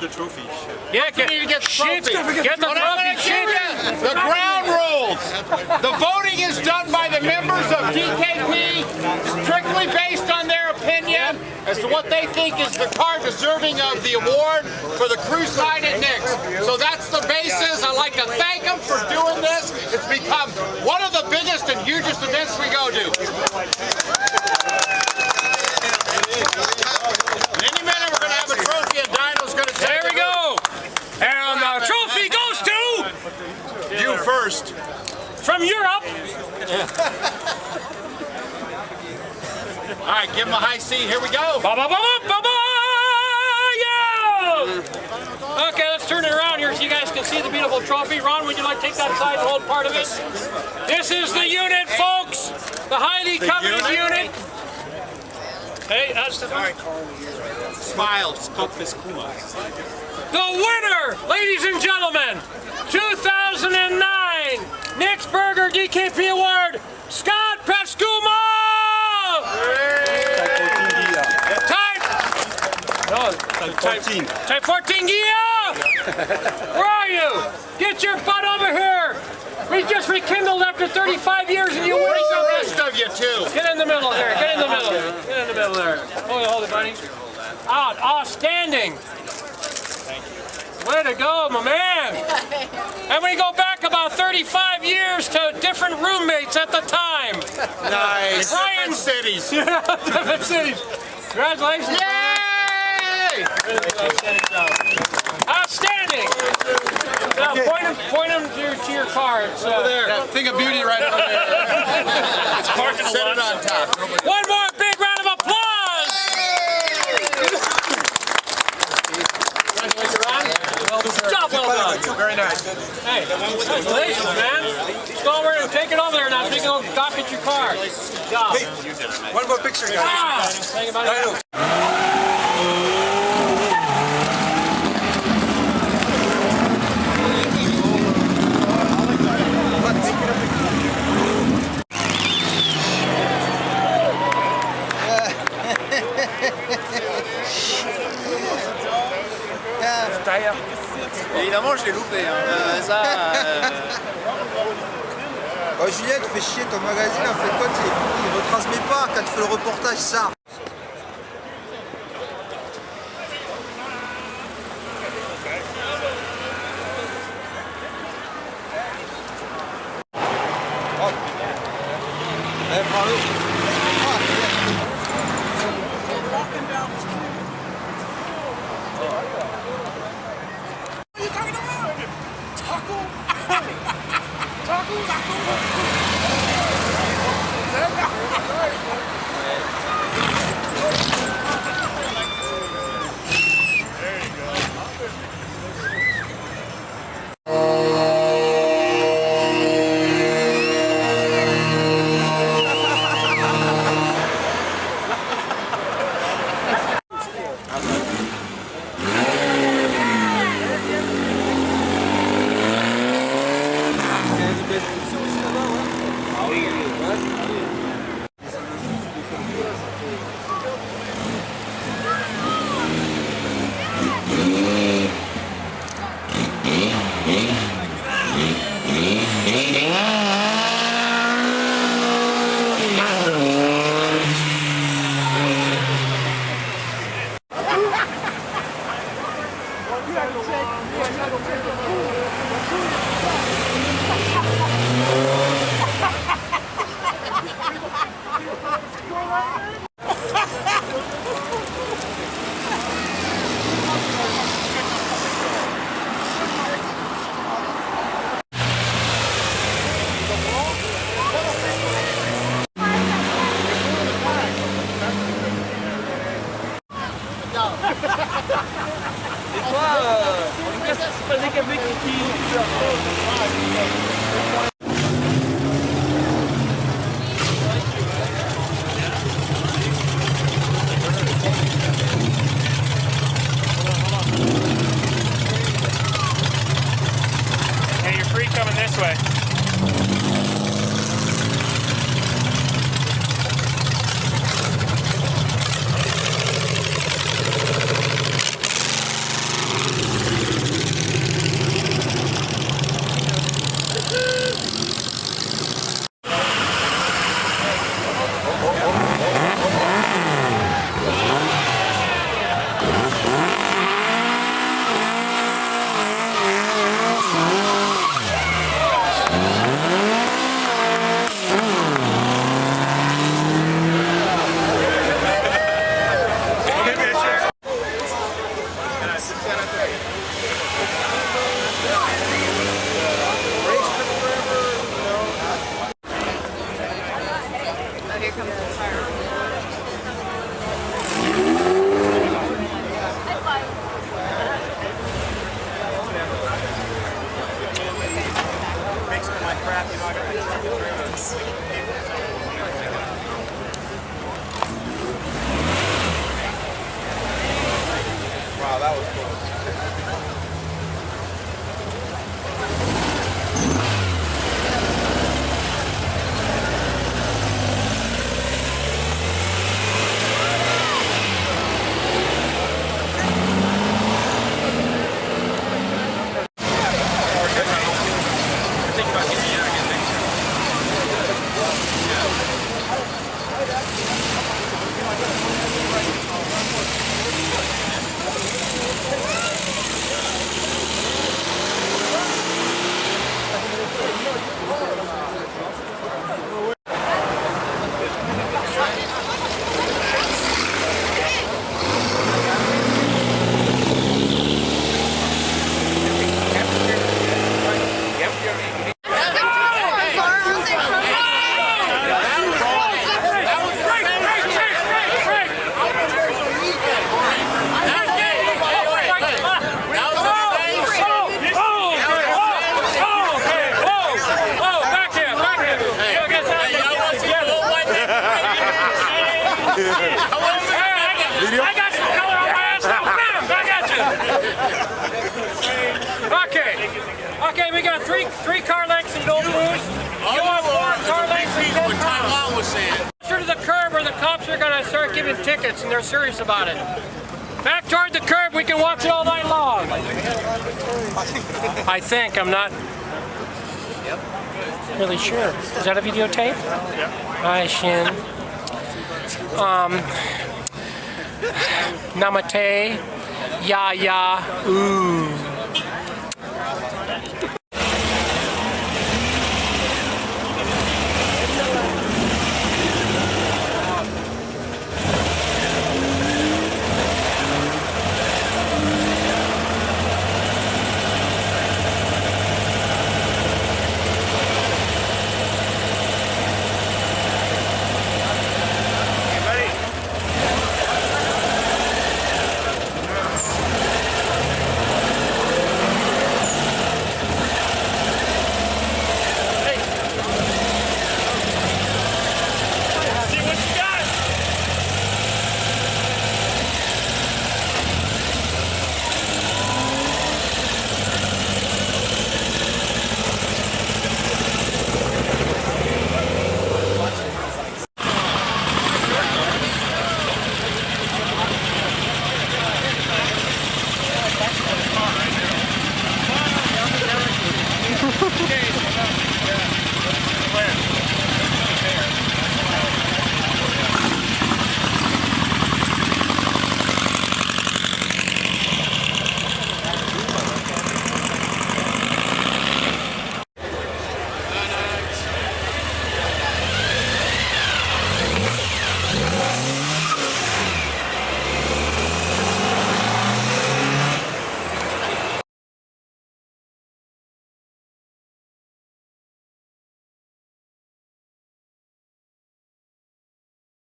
trophy. Yeah, get the trophy. Get the trophy. The ground rules. The voting is done by the members of DKP, strictly based on their opinion as to what they think is the car deserving of the award for the Cruise Night at Nick's. So that's the basis. I'd like to thank them for doing this. It's become one of the biggest and hugest events we go to. Any minute we're going to have a trophy and Dino's going to take it. There we go. And the trophy goes to... You first. From Europe. All right, give him a high C. Here we go. Yeah! Okay, let's turn it around here so you guys can see the beautiful trophy. Ron, would you like to take that side and hold part of it? This is the unit, folks. The highly coveted unit. Hey, that's the Smile, Scopus Kuma. The winner, ladies and gentlemen, 2009 Nick's Burger DKP Award, Scott Pescuma! Type 14 Gia! Where are you? Get your butt over here! We just rekindled after 35 years and you win Bring the something! rest of you too. Get in the middle there, get in the middle. Get in the middle there. Hold it, buddy. Outstanding! Way to go, my man! And we go back about 35 years to different roommates at the time. Nice. Brian cities. Different cities. Congratulations. Yay! Outstanding! Now point them to your car. It's over there. That thing of beauty right over there. It's parked in the lot. on top. One more big round of applause! Congratulations, Ron. Job well done. Very nice. Hey, congratulations, man. Let's go over and take it over there now so you can go dock at your car. Good job. Hey, one more picture, guys. Think about it. Évidemment, je l'ai loupé. Hein. Oh, Juliette, fais chier, ton magazine, en fait quoi, il retransmet pas quand tu fais le reportage, ça. Oh. Prends-le. pas DKP qui... Hey, you're free coming this way. three car lengths and don't lose. You want 4 car lengths and 10 pounds. was saying. Closer to the curb or the cops are going to start giving tickets and they're serious about it. Back toward the curb, we can watch it all night long. I think, I'm not really sure. Is that a videotape? Yep. Hi, Shin. Namate. Ya, ya. Ooh.